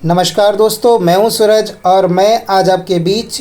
नमस्कार दोस्तों, मैं हूं सूरज और मैं आज आपके बीच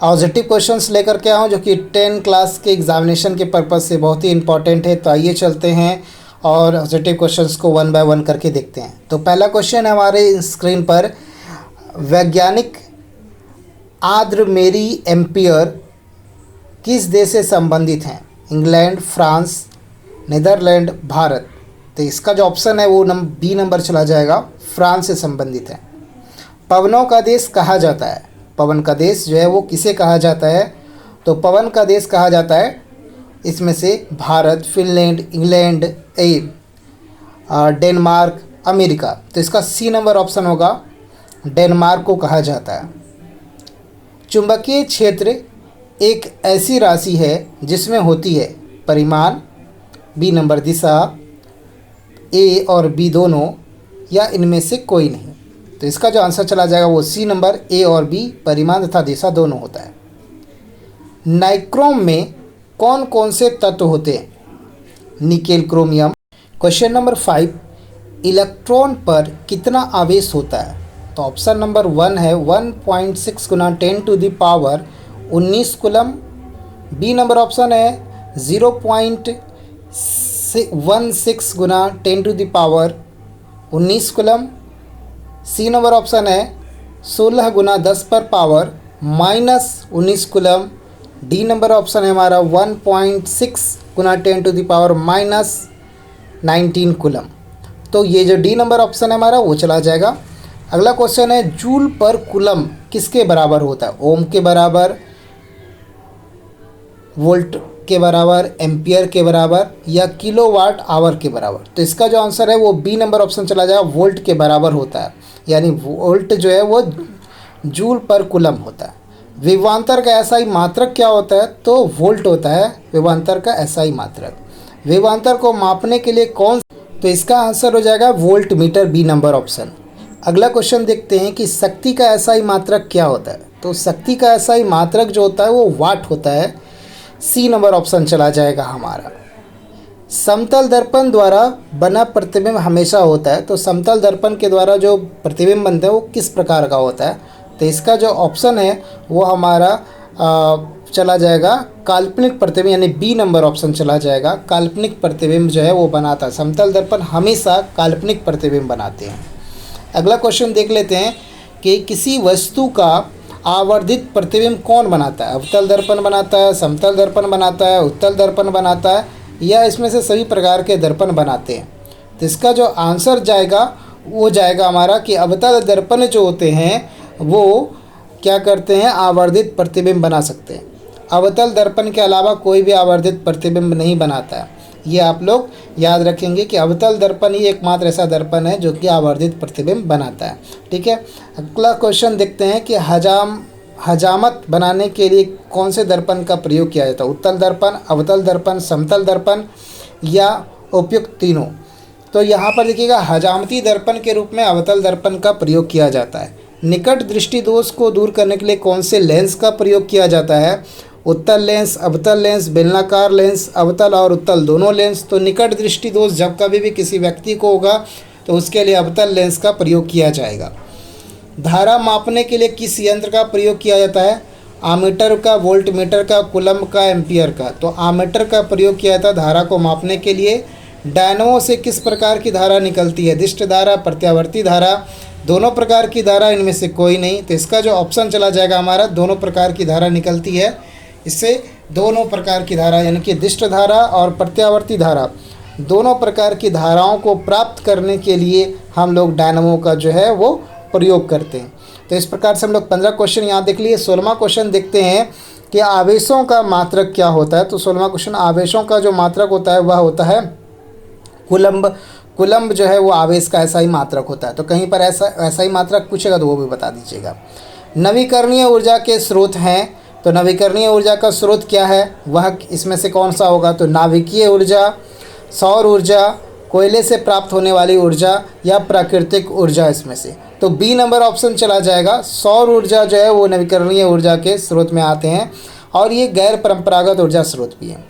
पॉजिटिव क्वेश्चंस लेकर के आया हूं जो कि 10 क्लास के एग्जामिनेशन के पर्पज़ से बहुत ही इंपॉर्टेंट है। तो आइए चलते हैं और पॉजिटिव क्वेश्चंस को वन बाय वन करके देखते हैं। तो पहला क्वेश्चन है हमारे स्क्रीन पर, वैज्ञानिक आर्द्र मेरी एम्पियर किस देश से संबंधित हैं? England, France, Netherlands, Bharat. तो इसका जो ऑप्शन है वो बी नंबर चला जाएगा, फ्रांस से संबंधित है। पवनों का देश कहा जाता है, पवन का देश जो है वो किसे कहा जाता है? तो पवन का देश कहा जाता है इसमें से Bharat, Finland, England, Denmark, America. तो इसका सी नंबर ऑप्शन होगा, डेनमार्क को कहा जाता है। चुंबकीय क्षेत्र एक ऐसी राशि है जिसमें होती है परिमाण, बी नंबर दिशा, ए और बी दोनों, या इनमें से कोई नहीं। तो इसका जो आंसर चला जाएगा वो सी नंबर, ए और बी, परिमाण तथा दिशा दोनों होता है। नाइक्रोम में कौन कौन से तत्व होते हैं? Nickel, chromium. Question number 5, electron पर कितना आवेश होता है? तो ऑप्शन नंबर 1 है 1.6 गुना 10 to the power 19 coulomb. B number option है 0.16 गुना 10 to the power 19 coulomb. C number option है 16 गुना 10 पर power -19 coulomb. D number option है हमारा 1.6 गुना 10 टू द पावर -19 कूलम। तो ये जो डी नंबर ऑप्शन है हमारा वो चला जाएगा। अगला क्वेश्चन है, जूल पर कूलम किसके बराबर होता है? ओम के बराबर, वोल्ट के बराबर, एम्पियर के बराबर, या किलोवाट आवर के बराबर। तो इसका जो आंसर है वो बी नंबर ऑप्शन चला जाएगा, वोल्ट के बराबर होता है। यानी वोल्ट जो है वो जूल पर कूलम होता है। विभवांतर का एसआई मात्रक क्या होता है? तो वोल्ट होता है विभवांतर का एसआई मात्रक। विभवांतर को मापने के लिए कौन? तो इसका आंसर हो जाएगा volt metre, B number option. अगला क्वेश्चन देखते हैं कि शक्ति का एसआई मात्रक क्या होता है? तो शक्ति का एसआई मात्रक जो होता है वो वाट होता है। सी नंबर ऑप्शन चला जाएगा हमारा। समतल दर्पण द्वारा बना प्रतिबिंब हमेशा होता है। तो समतल दर्पण के द्वारा जो प्रतिबिंब बनता है वो किस प्रकार का होता है? तो इसका जो ऑप्शन है वो हमारा चला जाएगा काल्पनिक प्रतिबिंब, यानी बी नंबर ऑप्शन चला जाएगा। काल्पनिक प्रतिबिंब जो है वो बनाता है। समतल दर्पण हमेशा काल्पनिक प्रतिबिंब बनाते हैं। अगला क्वेश्चन देख लेते हैं कि किसी वस्तु का आवर्धित प्रतिबिंब कौन बनाता है? अवतल दर्पण बनाता है, समतल दर्पण बनाता है, उत्तल दर्पण बनाता है, या इसमें से सभी प्रकार के दर्पण बनाते हैं? तो इसका जो आंसर जाएगा वो जाएगा हमारा कि अवतल दर्पण जो होते हैं वो क्या करते हैं? आवर्धित प्रतिबिंब बना सकते हैं। अवतल दर्पण के अलावा कोई भी आवर्धित प्रतिबिंब नहीं बनाता है। ये आप लोग याद रखेंगे कि अवतल दर्पण ही एकमात्र ऐसा दर्पण है जो कि आवर्धित प्रतिबिंब बनाता है। ठीक है। अगला क्वेश्चन देखते हैं कि हजामत बनाने के लिए कौन से दर्पण का प्रयोग किया जाता है? उत्तल दर्पण, अवतल दर्पण, समतल दर्पण, या उपयुक्त तीनों। तो यहाँ पर देखिएगा हजामती दर्पण के रूप में अवतल दर्पण का प्रयोग किया जाता है। निकट दृष्टि दोष को दूर करने के लिए कौन से लेंस का प्रयोग किया जाता है? उत्तल लेंस, अवतल लेंस, बेलनाकार लेंस, अवतल और उत्तल दोनों लेंस। तो निकट दृष्टि दोष जब कभी भी किसी व्यक्ति को होगा तो उसके लिए अवतल लेंस का प्रयोग किया जाएगा। धारा मापने के लिए किस यंत्र का प्रयोग किया जाता है? आमीटर का, वोल्ट मीटर का, कूलम का, एम्पियर का। तो आमीटर का प्रयोग किया जाता है धारा को मापने के लिए। डायनमो से किस प्रकार की धारा निकलती है? दिष्ट धारा, प्रत्यावर्ती धारा, दोनों प्रकार की धारा, इनमें से कोई नहीं। तो इसका जो ऑप्शन चला जाएगा हमारा, दोनों प्रकार की धारा निकलती है। इससे दोनों प्रकार की धारा यानी कि दिष्ट धारा और प्रत्यावर्ती धारा, दोनों प्रकार की धाराओं को प्राप्त करने के लिए हम लोग डायनमो का जो है वो प्रयोग करते हैं। तो इस प्रकार से हम लोग 15 क्वेश्चन यहाँ देख लिए। 16वां क्वेश्चन देखते हैं कि आवेशों का मात्रक क्या होता है? तो 16वां क्वेश्चन, आवेशों का जो मात्रक होता है वह होता है कूलम्ब। कूलम्ब जो है वो आवेश का ऐसा ही मात्रक होता है। तो कहीं पर ऐसा ही मात्रक पूछेगा तो वो भी बता दीजिएगा। नवीकरणीय ऊर्जा के स्रोत हैं। तो नवीकरणीय ऊर्जा का स्रोत क्या है? वह इसमें से कौन सा होगा? तो नाभिकीय ऊर्जा, सौर ऊर्जा, कोयले से प्राप्त होने वाली ऊर्जा, या प्राकृतिक ऊर्जा इसमें से। तो बी नंबर ऑप्शन चला जाएगा। सौर ऊर्जा जो है वो नवीकरणीय ऊर्जा के स्रोत में आते हैं और ये गैर परंपरागत ऊर्जा स्रोत भी है।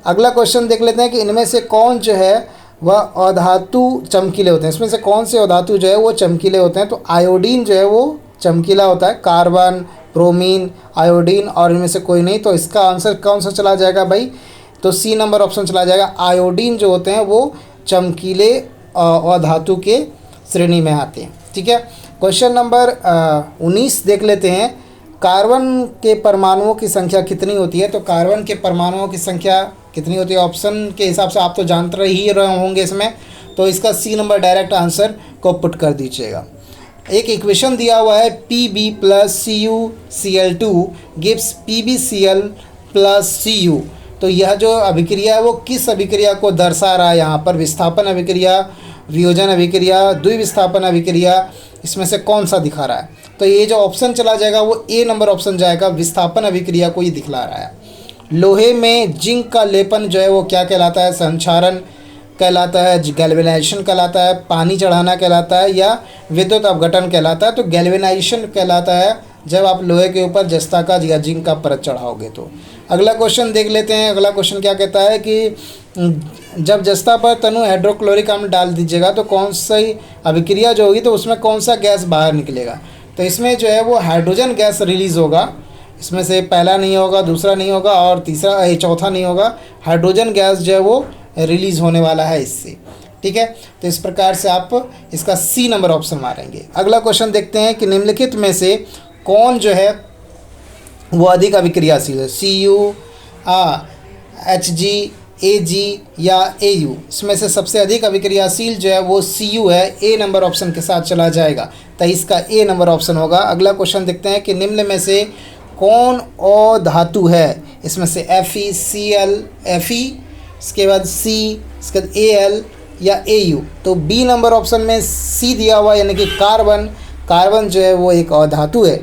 अगला क्वेश्चन देख लेते हैं कि इनमें से कौन जो है वह अधातु चमकीले होते हैं। इसमें से कौन से अधातु जो है वो चमकीले होते हैं? तो आयोडीन जो है वो चमकीला होता है, कार्बन, ब्रोमीन, आयोडीन और इनमें से कोई नहीं। तो इसका आंसर कौन सा चला जाएगा भाई? तो सी नंबर ऑप्शन चला जाएगा। आयोडीन जो होते हैं वो चमकीले अधातु के श्रेणी में आते हैं। ठीक है, क्वेश्चन नंबर 19 देख लेते हैं। कार्बन के परमाणुओं की संख्या कितनी होती है? तो कार्बन के परमाणुओं की संख्या कितनी होती है? ऑप्शन के हिसाब से आप तो जानते ही रहे होंगे इसमें, तो इसका सी नंबर डायरेक्ट आंसर को पुट कर दीजिएगा। एक इक्वेशन दिया हुआ है Pb plus CuCl2 gives PbCl plus Cu। तो यह जो अभिक्रिया है वो किस अभिक्रिया को दर्शा रहा है? यहाँ पर विस्थापन अभिक्रिया, वियोजन अभिक्रिया, द्विविस्थापन अभिक्रिया, इसमें से कौन सा दिखा रहा है? तो ये जो ऑप्शन चला जाएगा वो ए नंबर ऑप्शन जाएगा, विस्थापन अभिक्रिया को ये दिखला रहा है। लोहे में जिंक का लेपन जो है वो क्या कहलाता है? संक्षारण कहलाता है, गैल्वेनाइजेशन कहलाता है, पानी चढ़ाना कहलाता है, या विद्युत अपघटन कहलाता है? तो गैल्वेनाइजेशन कहलाता है जब आप लोहे के ऊपर जस्ता का या जिंक का परत चढ़ाओगे। तो अगला क्वेश्चन देख लेते हैं। अगला क्वेश्चन क्या कहता है कि जब जस्ता पर तनु हाइड्रोक्लोरिक अम्ल डाल दीजिएगा तो कौन सी अभिक्रिया जो होगी, तो उसमें कौन सा गैस बाहर निकलेगा? तो इसमें जो है वो हाइड्रोजन गैस रिलीज़ होगा। इसमें से पहला नहीं होगा, दूसरा नहीं होगा और तीसरा चौथा नहीं होगा। हाइड्रोजन गैस जो है वो रिलीज़ होने वाला है इससे। ठीक है, तो इस प्रकार से आप इसका सी नंबर ऑप्शन मारेंगे। अगला क्वेश्चन देखते हैं कि निम्नलिखित में से कौन जो है वो अधिक अभिक्रियाशील है? Cu, Hg, Ag या Au? इसमें से सबसे अधिक अभिक्रियाशील जो है वो Cu है, ए नंबर ऑप्शन के साथ चला जाएगा। तो इसका ए नंबर ऑप्शन होगा। अगला क्वेश्चन देखते हैं कि निम्न में से कौन अधातु है? इसमें से Fe, Cl, Fe, इसके बाद C, इसके बाद Al या Au? तो बी नंबर ऑप्शन में सी दिया हुआ, यानी कि कार्बन। कार्बन जो है वो एक अधातु है,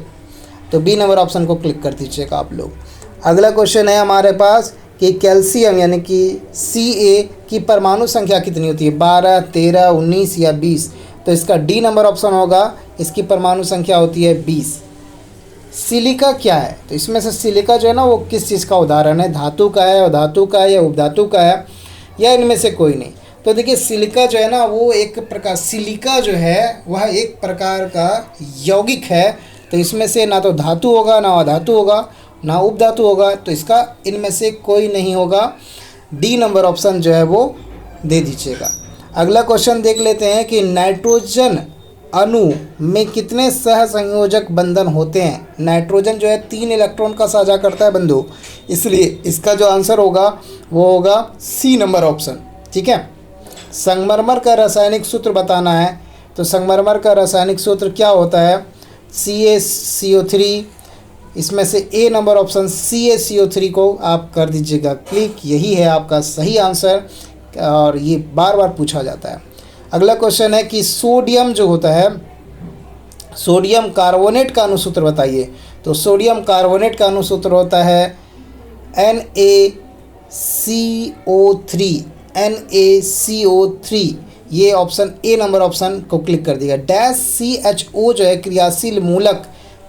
तो बी नंबर ऑप्शन को क्लिक कर दीजिएगा आप लोग। अगला क्वेश्चन है हमारे पास कि कैल्शियम यानी कि Ca की परमाणु संख्या कितनी होती है? 12, 13, 19 या 20? तो इसका डी नंबर ऑप्शन होगा, इसकी परमाणु संख्या होती है 20। सिलिका क्या है? तो इसमें से सिलिका जो है ना वो किस चीज़ का उदाहरण है? धातु का है, अधातु का है या उपधातु का है, या इनमें से कोई नहीं? तो देखिए सिलिका जो है ना वो एक प्रकार, सिलिका जो है वह एक प्रकार का यौगिक है। तो इसमें से ना तो धातु होगा, ना अधातु होगा, ना उपधातु होगा। तो इसका इनमें से कोई नहीं होगा। डी नंबर ऑप्शन जो है वो दे दीजिएगा। अगला क्वेश्चन देख लेते हैं कि नाइट्रोजन अणु में कितने सहसंयोजक बंधन होते हैं? नाइट्रोजन जो है 3 इलेक्ट्रॉन का साझा करता है बंधु, इसलिए इसका जो आंसर होगा वो होगा सी नंबर ऑप्शन। ठीक है, संगमरमर का रासायनिक सूत्र बताना है। तो संगमरमर का रासायनिक सूत्र क्या होता है? CaCO3। इसमें से ए नंबर ऑप्शन CaCO3 को आप कर दीजिएगा क्लिक। यही है आपका सही आंसर और ये बार बार पूछा जाता है। अगला क्वेश्चन है कि सोडियम जो होता है, सोडियम कार्बोनेट का अनुसूत्र बताइए। तो सोडियम कार्बोनेट का अनुसूत्र होता है NaCO3। ये ऑप्शन ए नंबर ऑप्शन को क्लिक कर दिया। डैश CHO जो है क्रियाशील मूलक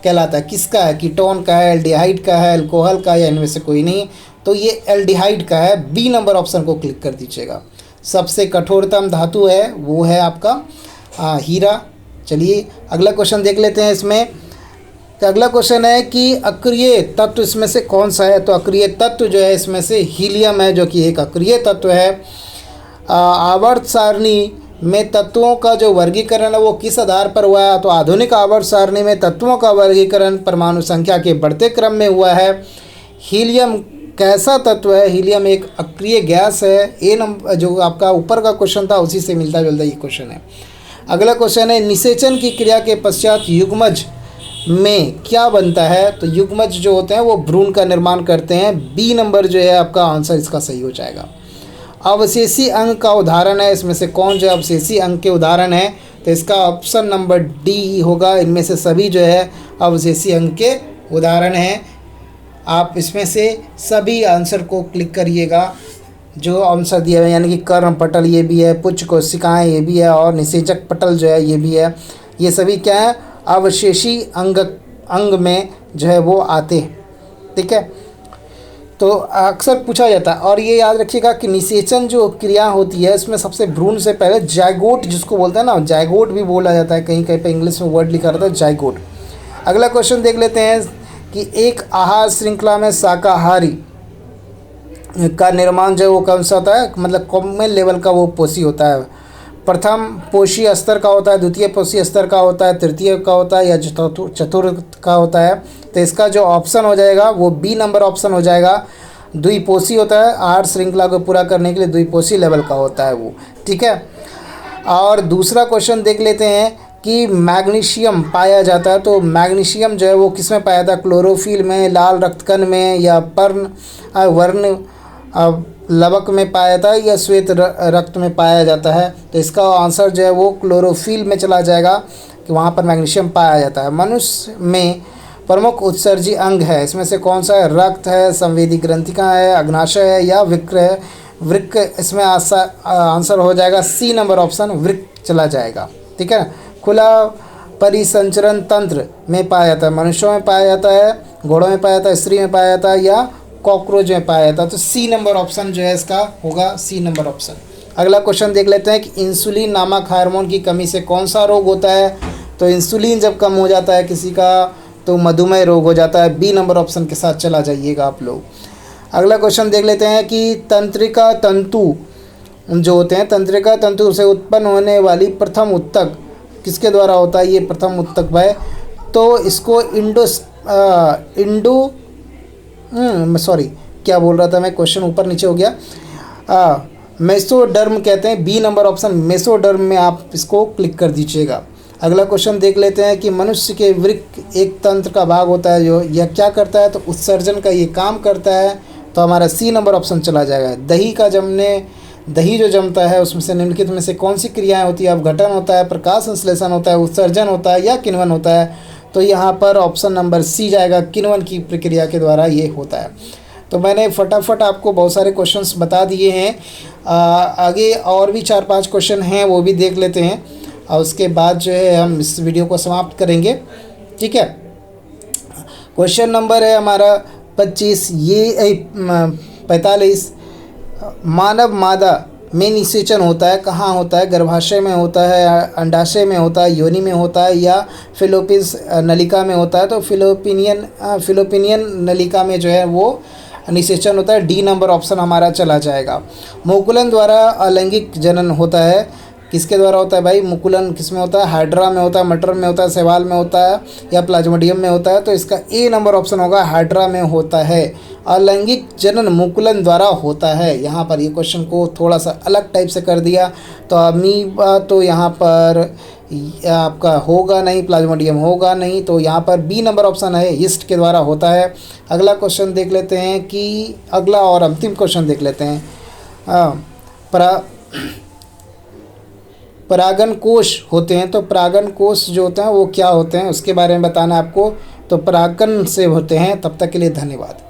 कहलाता है। किसका है? कीटोन का है, एल्डिहाइड का है, अल्कोहल का है, या इनमें से कोई नहीं? तो ये एल्डिहाइड का है। बी नंबर ऑप्शन को क्लिक कर दीजिएगा। सबसे कठोरतम धातु है वो है आपका हीरा। चलिए अगला क्वेश्चन देख लेते हैं इसमें। तो अगला क्वेश्चन है कि अक्रिय तत्व इसमें से कौन सा है? तो अक्रिय तत्व जो है इसमें से हीलियम है, जो कि एक अक्रिय तत्व है। आवर्त सारणी में तत्वों का जो वर्गीकरण है वो किस आधार पर हुआ है? तो आधुनिक आवर्त सारणी में तत्वों का वर्गीकरण परमाणु संख्या के बढ़ते क्रम में हुआ है। हीलियम कैसा तत्व है? हीलियम एक अक्रिय गैस है। ए नंबर जो आपका ऊपर का क्वेश्चन था उसी से मिलता जुलता ये क्वेश्चन है। अगला क्वेश्चन है निषेचन की क्रिया के पश्चात युग्मज में क्या बनता है? तो युग्मज जो होते हैं वो भ्रूण का निर्माण करते हैं। बी नंबर जो है आपका आंसर इसका सही हो जाएगा। अवशेषी अंग का उदाहरण है, इसमें से कौन जो अवशेषी अंग के उदाहरण है? तो इसका ऑप्शन नंबर डी होगा। इनमें से सभी जो है अवशेषी अंग के उदाहरण हैं। आप इसमें से सभी आंसर को क्लिक करिएगा जो आंसर दिया हुआ है, यानी कि कर्म पटल ये भी है, पुच्छ कोशिकाएँ ये भी है और निषेचक पटल जो है ये भी है। ये सभी क्या है? अवशेषी अंग में जो है वो आते हैं। ठीक है, तो अक्सर पूछा जाता है। और ये याद रखिएगा कि निषेचन जो क्रिया होती है इसमें सबसे भ्रूण से पहले जाइगोट जिसको बोलते हैं ना, जाइगोट भी बोला जाता है, कहीं कहीं पे इंग्लिश में वर्ड लिखा रहता है जाइगोट। अगला क्वेश्चन देख लेते हैं कि एक आहार श्रृंखला में शाकाहारी का निर्माण जो है वो कौन सा होता है, मतलब कॉमन लेवल का वो पोषी होता है। प्रथम पोषी स्तर का होता है, द्वितीय पोषी स्तर का होता है, तृतीय का होता है या चतुर्थ का होता है। तो इसका जो ऑप्शन हो जाएगा वो बी नंबर ऑप्शन हो जाएगा। द्विपोषी होता है, आहार श्रृंखला को पूरा करने के लिए द्विपोषी लेवल का होता है वो, ठीक है। और दूसरा क्वेश्चन देख लेते हैं कि मैग्नीशियम पाया जाता है, तो मैग्नीशियम जो है वो किस में पाया जाता है, क्लोरोफिल में, लाल रक्तकण में, या पर्ण वर्ण लवक में पाया जाता है, या श्वेत रक्त में पाया जाता है। तो इसका आंसर जो है वो क्लोरोफिल में चला जाएगा कि वहाँ पर मैग्नीशियम पाया जाता है। मनुष्य में प्रमुख उत्सर्जी अंग है, इसमें से कौन सा है, रक्त है, संवेदी ग्रंथिका है, अग्नाशय है या वृक्क है। वृक्क इसमें आंसर हो जाएगा सी नंबर ऑप्शन, वृक्क चला जाएगा, ठीक है। खुला परिसंचरण तंत्र में पाया जाता है, मनुष्यों में पाया जाता है, घोड़ों में पाया जाता है, स्त्री में पाया जाता है या कॉकरोच में पाया जाता है। तो सी नंबर ऑप्शन जो है इसका होगा सी नंबर ऑप्शन। अगला क्वेश्चन देख लेते हैं कि इंसुलिन नामक हार्मोन की कमी से कौन सा रोग होता है। तो इंसुलिन जब कम हो जाता है किसी का तो मधुमेह रोग हो जाता है। बी नंबर ऑप्शन के साथ चला जाइएगा आप लोग। अगला क्वेश्चन देख लेते हैं कि तंत्रिका तंतु जो होते हैं, तंत्रिका तंतु से उत्पन्न होने वाली प्रथम उत्तक किसके द्वारा होता है, ये प्रथम उत्तक है। तो इसको सॉरी क्या बोल रहा था मैं, क्वेश्चन ऊपर नीचे हो गया। मेसोडर्म कहते हैं, बी नंबर ऑप्शन मेसोडर्म में आप इसको क्लिक कर दीजिएगा। अगला क्वेश्चन देख लेते हैं कि मनुष्य के वृक्क एक तंत्र का भाग होता है जो यह क्या करता है, तो उत्सर्जन का ये काम करता है। तो हमारा सी नंबर ऑप्शन चला जाएगा। दही जो जमता है उसमें से निम्नलिखित में से कौन सी क्रियाएं होती है, अपघटन होता है, प्रकाश संश्लेषण होता है, उत्सर्जन होता है या किण्वन होता है। तो यहाँ पर ऑप्शन नंबर सी जाएगा, किण्वन की प्रक्रिया के द्वारा ये होता है। तो मैंने फटाफट आपको बहुत सारे क्वेश्चंस बता दिए हैं। आगे और भी 4-5 क्वेश्चन हैं वो भी देख लेते हैं और उसके बाद जो है हम इस वीडियो को समाप्त करेंगे, ठीक है। क्वेश्चन नंबर है हमारा 45 मानव मादा में निषेचन होता है, कहाँ होता है, गर्भाशय में होता है, अंडाशय में होता है, योनि में होता है या फिलोपिस नलिका में होता है। तो फिलोपिनियन नलिका में जो है वो निषेचन होता है। डी नंबर ऑप्शन हमारा चला जाएगा। मुकुलन द्वारा अलैंगिक जनन होता है, किसके द्वारा होता है भाई, मुकुलन किस में होता है, हाइड्रा में होता है, मटर में होता है, शैवाल में होता है या प्लाज्मोडियम में होता है। तो इसका ए नंबर ऑप्शन होगा, हाइड्रा में होता है। अलैंगिक जनन मुकुलन द्वारा होता है। यहाँ पर ये क्वेश्चन को थोड़ा सा अलग टाइप से कर दिया। तो अमीबा तो यहाँ पर आपका होगा नहीं, प्लाज्मोडियम होगा नहीं, तो यहाँ पर बी नंबर ऑप्शन है, यीस्ट के द्वारा होता है। अगला क्वेश्चन देख लेते हैं कि अगला और अंतिम क्वेश्चन देख लेते हैं। परागन कोश होते हैं, तो परागन कोश जो होते हैं वो क्या होते हैं उसके बारे में बताना है आपको। तो परागन से होते हैं। तब तक के लिए धन्यवाद।